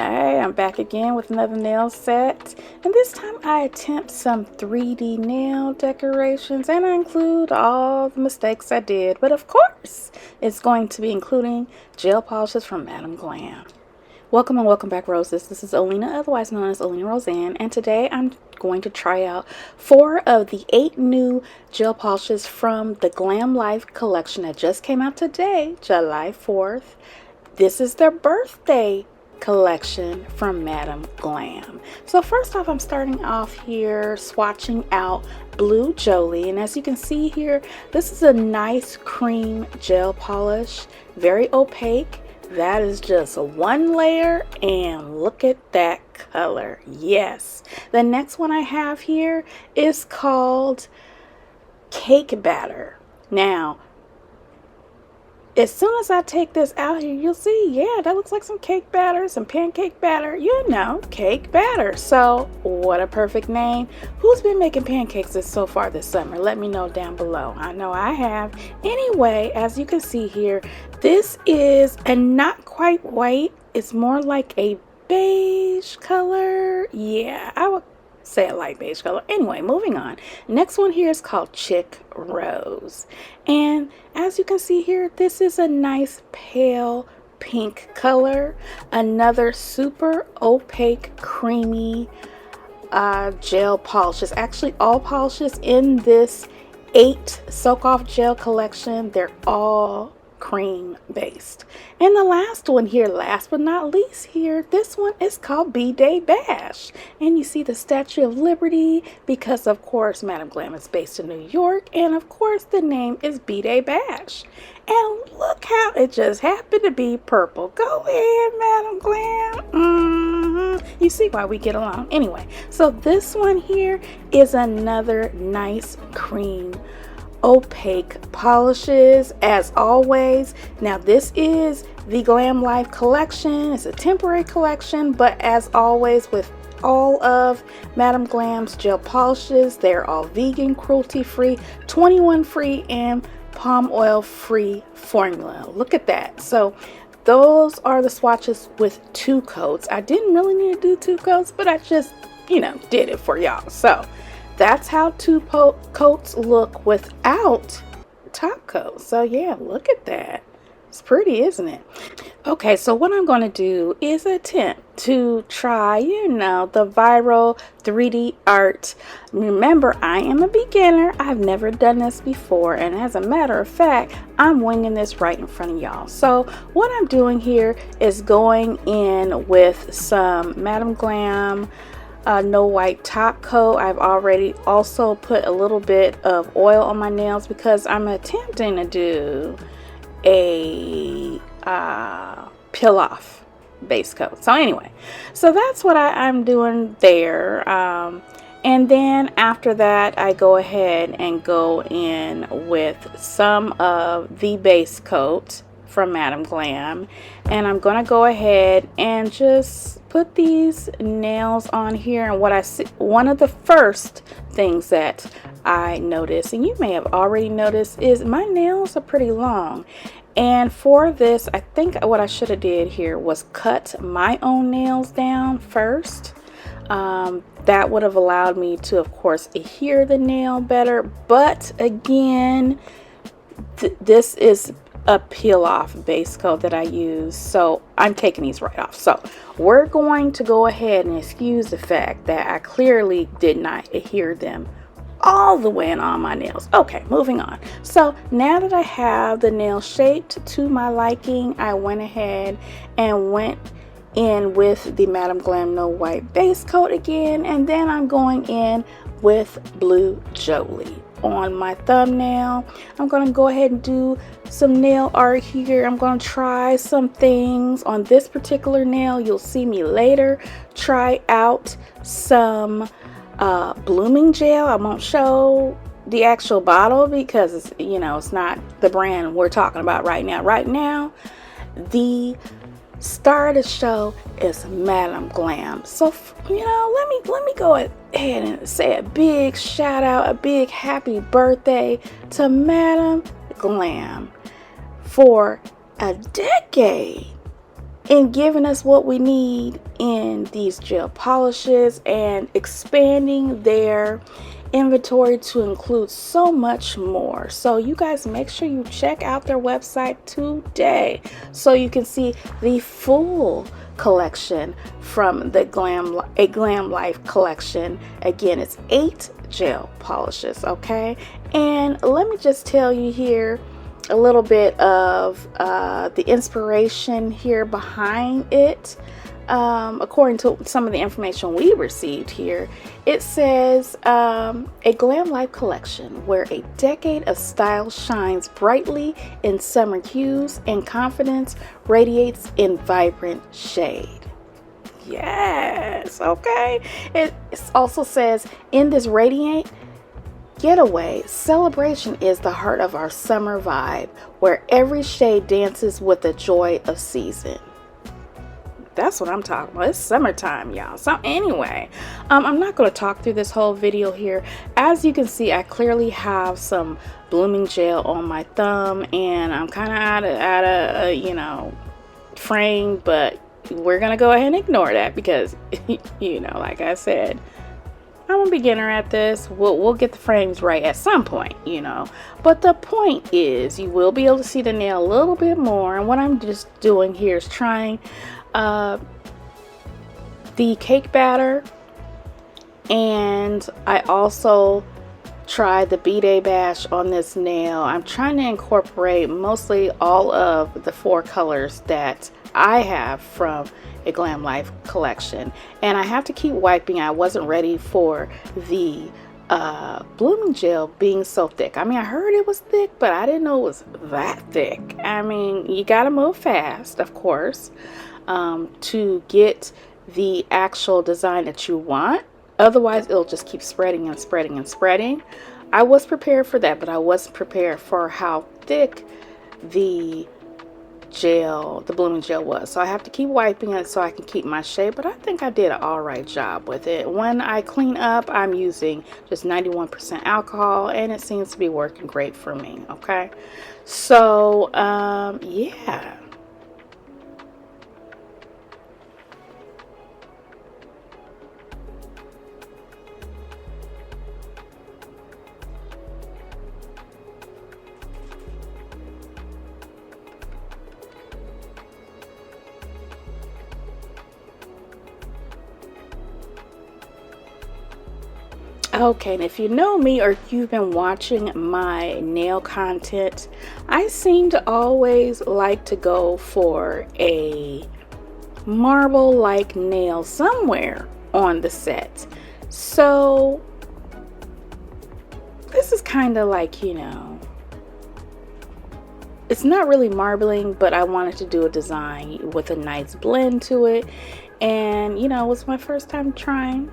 Hey, I'm back again with another nail set, and this time I attempt some 3D nail decorations, and I include all the mistakes I did, but of course it's going to be including gel polishes from Madam Glam. Welcome and welcome back, Roses. This is Olena, otherwise known as OlenaRosanne, and today I'm going to try out 4 of the 8 new gel polishes from the Glam Life collection that just came out today, July 4th. This is their birthday collection from Madam Glam. So first off, I'm starting off here swatching out Blue Jolie, and as you can see here, this is a nice cream gel polish, very opaque. That is just one layer, and look at that color. Yes. The next one I have here is called Cake Batter. Now, as soon as I take this out here, you'll see, yeah, that looks like some cake batter, some pancake batter, you know, cake batter. So what a perfect name. Who's been making pancakes so far this summer? Let me know down below. I know I have. Anyway, as you can see here, this is a not quite white. It's more like a beige color. Yeah, I would say a light beige color. Anyway, moving on. Next one here is called Chic Rose, and as you can see here, this is a nice pale pink color. Another super opaque creamy gel polishes. Actually, all polishes in this 8 soak off gel collection, they're all cream based. And the last one here, last but not least here, this one is called BDAY Bash, and you see the Statue of Liberty because of course Madam Glam is based in New York, and of course the name is BDAY Bash. And look how it just happened to be purple. Go ahead, Madam Glam. You see why we get along. Anyway, so this one here is another nice cream opaque polishes, as always. Now this is the Glam Life collection. It's a temporary collection, but as always with all of Madam Glam's gel polishes, they're all vegan, cruelty free, 21 free, and palm oil free formula. Look at that. So those are the swatches with 2 coats. I didn't really need to do 2 coats, but I just, you know, did it for y'all. So that's how 2 coats look without top coat. So yeah, look at that. It's pretty, isn't it? Okay, so what I'm going to do is attempt to try, you know, the viral 3D art. Remember, I am a beginner. I've never done this before, and as a matter of fact, I'm winging this right in front of y'all. So what I'm doing here is going in with some Madam Glam no white top coat. I've already also put a little bit of oil on my nails because I'm attempting to do a peel off base coat. So anyway, so that's what I'm doing there. And then after that, I go ahead and go in with some of the base coat from Madam Glam, and I'm gonna go ahead and just put these nails on here. And what I see, one of the first things that I noticed, and you may have already noticed, is my nails are pretty long. And for this, I think what I should have did here was cut my own nails down first. That would have allowed me to, of course, adhere the nail better. But again, this is a peel off base coat that I use, so I'm taking these right off. So we're going to go ahead and excuse the fact that I clearly did not adhere them all the way in on my nails. Okay, moving on. So now that I have the nail shaped to my liking, I went ahead and went in with the Madam Glam no white base coat again, and then I'm going in with Blue Jolie on my thumbnail. I'm going to go ahead and do some nail art here. I'm going to try some things on this particular nail. You'll see me later try out some blooming gel. I won't show the actual bottle because it's, you know, it's not the brand we're talking about right now. Right now, the star of the show is Madam Glam. So, you know, let me go ahead and say a big shout out, a big happy birthday to Madam Glam for a decade in giving us what we need in these gel polishes and expanding their inventory to include so much more. So you guys make sure you check out their website today so you can see the full collection from the Glam Life collection. Again, it's 8 gel polishes, okay? And let me just tell you here a little bit of the inspiration here behind it. According to some of the information we received here, it says a Glam Life collection where a decade of style shines brightly in summer hues and confidence radiates in vibrant shade. Yes, okay. It also says in this radiant getaway, celebration is the heart of our summer vibe, where every shade dances with the joy of season. That's what I'm talking about. It's summertime, y'all. So anyway, I'm not going to talk through this whole video here. As you can see, I clearly have some blooming gel on my thumb, and I'm kind of out of you know, frame, but we're going to go ahead and ignore that because, you know, like I said, I'm a beginner at this. We'll get the frames right at some point, you know. But the point is, you will be able to see the nail a little bit more. And what I'm just doing here is trying the cake batter, and I also tried the BDAY bash on this nail. I'm trying to incorporate mostly all of the 4 colors that I have from a Glam Life collection, and I have to keep wiping. I wasn't ready for the blooming gel being so thick. I mean, I heard it was thick, but I didn't know it was that thick. I mean, you gotta move fast, of course, to get the actual design that you want. Otherwise, it'll just keep spreading and spreading and spreading. I was prepared for that, but I wasn't prepared for how thick the blooming gel was. So I have to keep wiping it so I can keep my shade, but I think I did an alright job with it. When I clean up, I'm using just 91% alcohol, and it seems to be working great for me. Okay, so yeah. Okay, and if you know me or you've been watching my nail content, I seem to always like to go for a marble-like nail somewhere on the set. So this is kind of like, you know, it's not really marbling, but I wanted to do a design with a nice blend to it. And, you know, it was my first time trying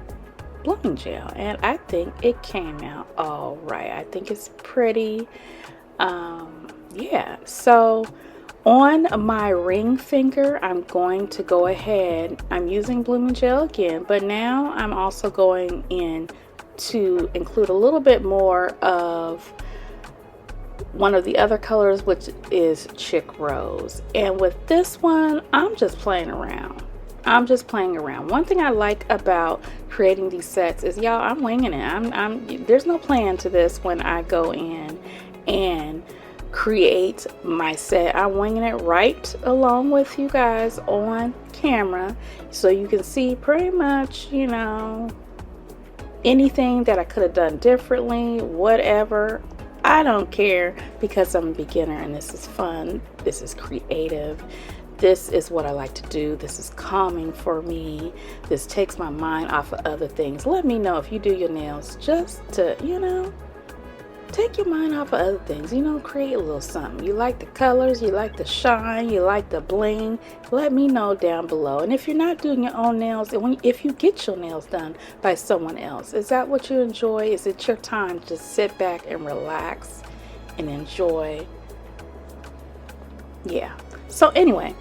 blooming gel, and I think it came out all right. I think it's pretty. Yeah, so on my ring finger, I'm going to go ahead, I'm using blooming gel again, but now I'm also going in to include a little bit more of one of the other colors, which is Chic Rose. And with this one, I'm just playing around. One thing I like about creating these sets is, y'all, I'm winging it. There's no plan to this when I go in and create my set. I'm winging it right along with you guys on camera, so you can see pretty much, you know, anything that I could have done differently, whatever. I don't care, because I'm a beginner and this is fun. This is creative. This is what I like to do. This is calming for me. This takes my mind off of other things. Let me know if you do your nails just to, you know, take your mind off of other things. You know, create a little something. You like the colors, you like the shine, you like the bling. Let me know down below. And if you're not doing your own nails, and if you get your nails done by someone else, is that what you enjoy? Is it your time to just sit back and relax and enjoy? Yeah. So anyway,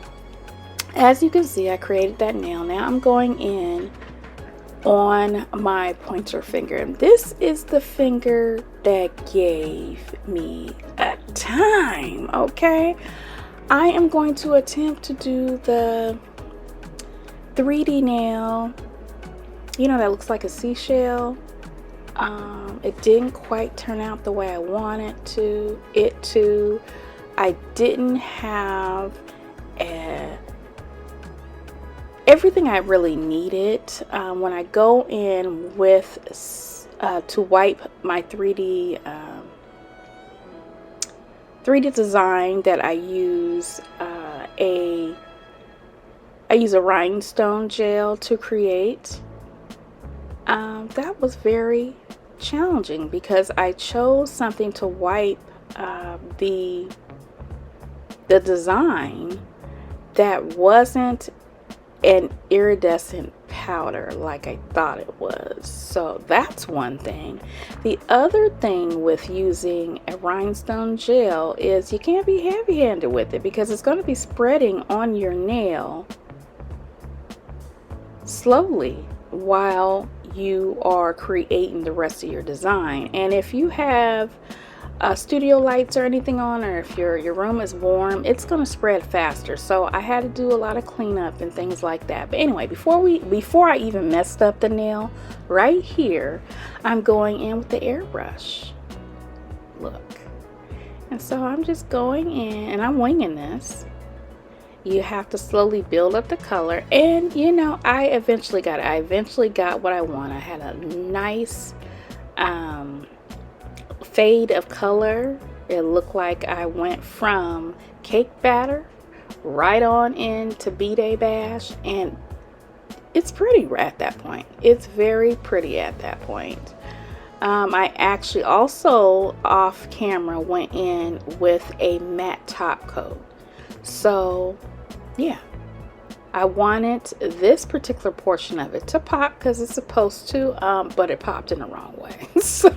as you can see, I created that nail. Now I'm going in on my pointer finger, and this is the finger that gave me a time. Okay, I am going to attempt to do the 3D nail, you know, that looks like a seashell. It didn't quite turn out the way I wanted it to. I didn't have everything I really needed. When I go in with to wipe my 3D design, that I use a rhinestone gel to create. That was very challenging because I chose something to wipe the design that wasn't an iridescent powder like I thought it was. So that's one thing. The other thing with using a rhinestone gel is you can't be heavy-handed with it because it's going to be spreading on your nail slowly while you are creating the rest of your design. And if you have studio lights or anything on, or if your room is warm, it's going to spread faster. So I had to do a lot of cleanup and things like that. But anyway, before I even messed up the nail, right here I'm going in with the airbrush. Look. And so I'm just going in and I'm winging this. You have to slowly build up the color, and you know, I eventually got what I want. I had a nice fade of color. It looked like I went from cake batter right on into BDAY bash, and it's pretty at that point. It's very pretty at that point. I actually also off camera went in with a matte top coat. So yeah, I wanted this particular portion of it to pop because it's supposed to, but it popped in the wrong way. So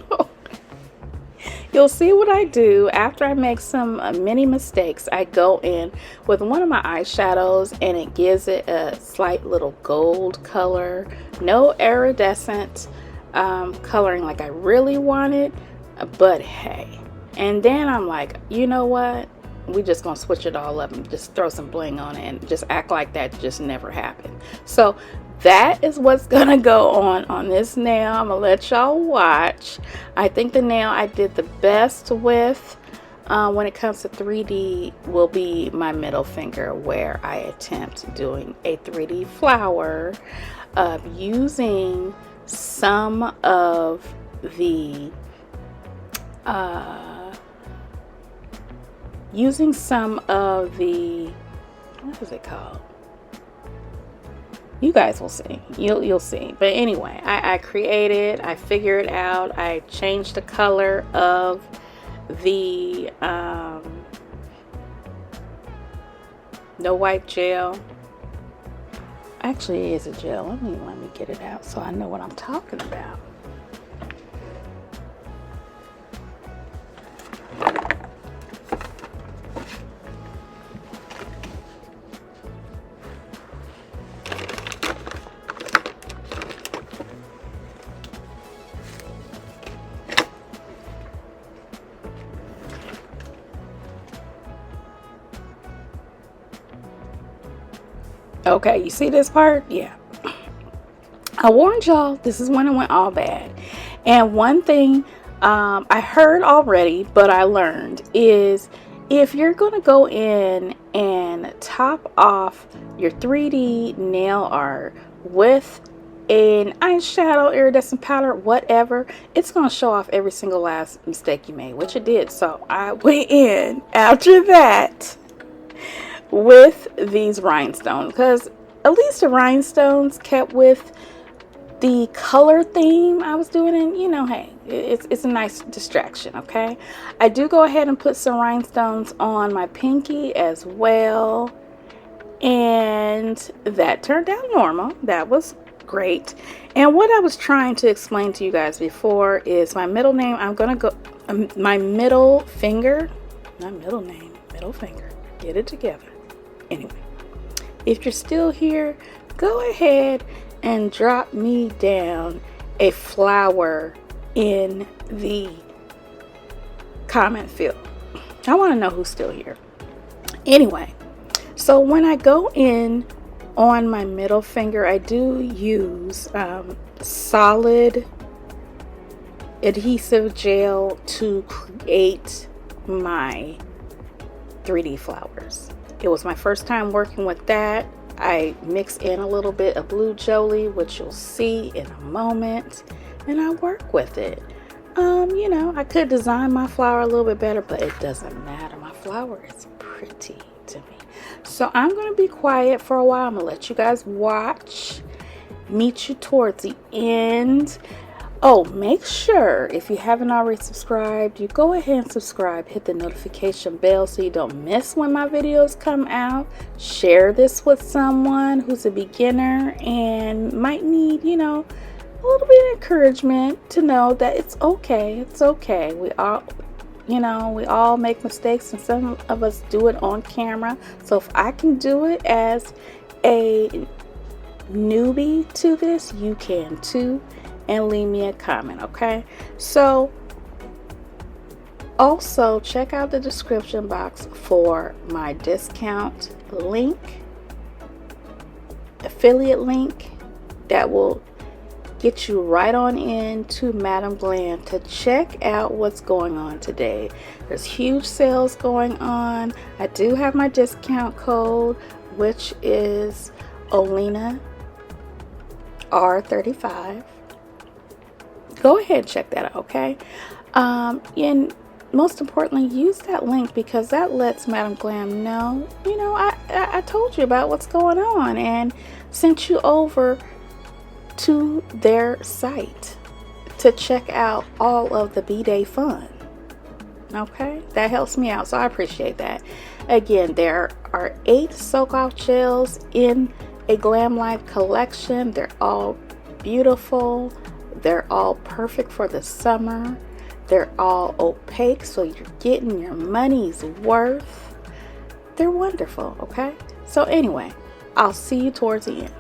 you'll see what I do after I make some mini mistakes. I go in with one of my eyeshadows and it gives it a slight little gold color, no iridescent coloring like I really wanted, but hey. And then I'm like, you know what? We just gonna switch it all up and just throw some bling on it and just act like that just never happened. So that is what's gonna go on this nail. I'm gonna let y'all watch. I think the nail I did the best with when it comes to 3D will be my middle finger, where I attempt doing a 3D flower using some of the what is it called? You guys will see. You'll see. But anyway, I created, I figured out, I changed the color of the no white gel. Actually, it is a gel. Let me get it out so I know what I'm talking about. Okay, you see this part? Yeah. I warned y'all, this is when it went all bad. And one thing I heard already, but I learned, is if you're going to go in and top off your 3D nail art with an eyeshadow, iridescent powder, whatever, it's going to show off every single last mistake you made, which it did. So I went in after that with these rhinestones, because at least the rhinestones kept with the color theme I was doing, and you know, hey, it's a nice distraction. Okay, I do go ahead and put some rhinestones on my pinky as well, and that turned out normal. That was great. And what I was trying to explain to you guys before is my middle name. I'm gonna go my middle finger, not middle name, middle finger, get it together. Anyway, if you're still here, go ahead and drop me down a flower in the comment field. I want to know who's still here. Anyway, so when I go in on my middle finger, I do use solid adhesive gel to create my 3D flowers. It was my first time working with that. I mix in a little bit of blue Jolie, which you'll see in a moment, and I work with it. You know, I could design my flower a little bit better, but it doesn't matter. My flower is pretty to me. So I'm going to be quiet for a while. I'm going to let you guys watch. Meet you towards the end. Oh, make sure if you haven't already subscribed, you go ahead and subscribe. Hit the notification bell so you don't miss when my videos come out. Share this with someone who's a beginner and might need, you know, a little bit of encouragement to know that it's okay. It's okay. We all, you know, we all make mistakes, and some of us do it on camera. So if I can do it as a newbie to this, you can too. And leave me a comment, okay? So also check out the description box for my discount link, affiliate link, that will get you right on into Madam Glam to check out what's going on today. There's huge sales going on. I do have my discount code, which is OlenaR35. Go ahead and check that out, okay? And most importantly, use that link, because that lets Madam Glam know, you know, I told you about what's going on and sent you over to their site to check out all of the BDAY fun. Okay, that helps me out, so I appreciate that. Again, there are 8 soak off gels in a Glam Life collection. They're all beautiful. They're all perfect for the summer. They're all opaque, so you're getting your money's worth. They're wonderful, okay? So anyway, I'll see you towards the end.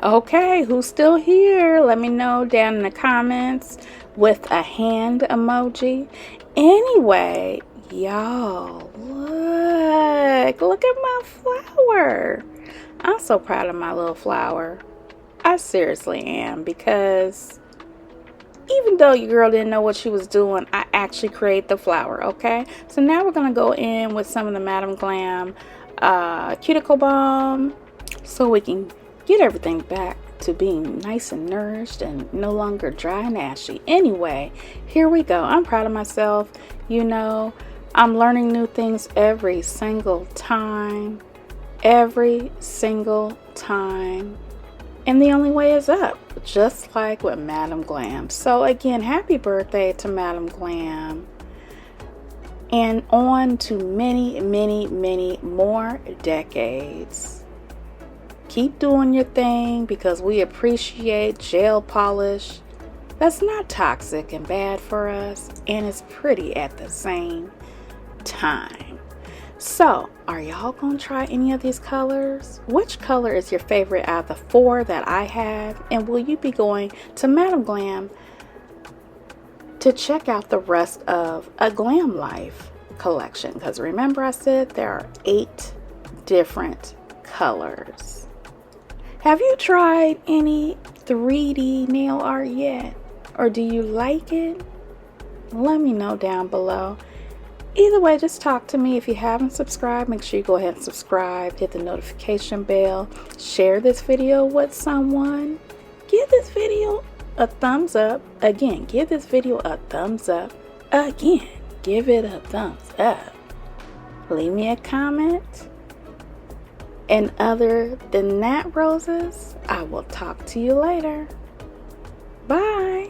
Okay, who's still here? Let me know down in the comments with a hand emoji. Anyway, y'all, look at my flower. I'm so proud of my little flower. I seriously am, because even though your girl didn't know what she was doing, I actually created the flower, okay? So now we're going to go in with some of the Madam Glam Cuticle Balm so we can get everything back to being nice and nourished and no longer dry and ashy. Anyway, here we go. I'm proud of myself. You know, I'm learning new things every single time. Every single time. And the only way is up, just like with Madam Glam. So again, happy birthday to Madam Glam. And on to many, many, many more decades. Keep doing your thing, because we appreciate gel polish that's not toxic and bad for us, and it's pretty at the same time. So, are y'all gonna try any of these colors? Which color is your favorite out of the 4 that I have? And will you be going to Madam Glam to check out the rest of a Glam Life collection? Because remember, I said there are 8 different colors. Have you tried any 3D nail art yet? Or do you like it? Let me know down below. Either way, just talk to me. If you haven't subscribed, make sure you go ahead and subscribe. Hit the notification bell. Share this video with someone. Give this video a thumbs up. Again, give this video a thumbs up. Again, give it a thumbs up. Leave me a comment. And other than that, roses, I will talk to you later. Bye.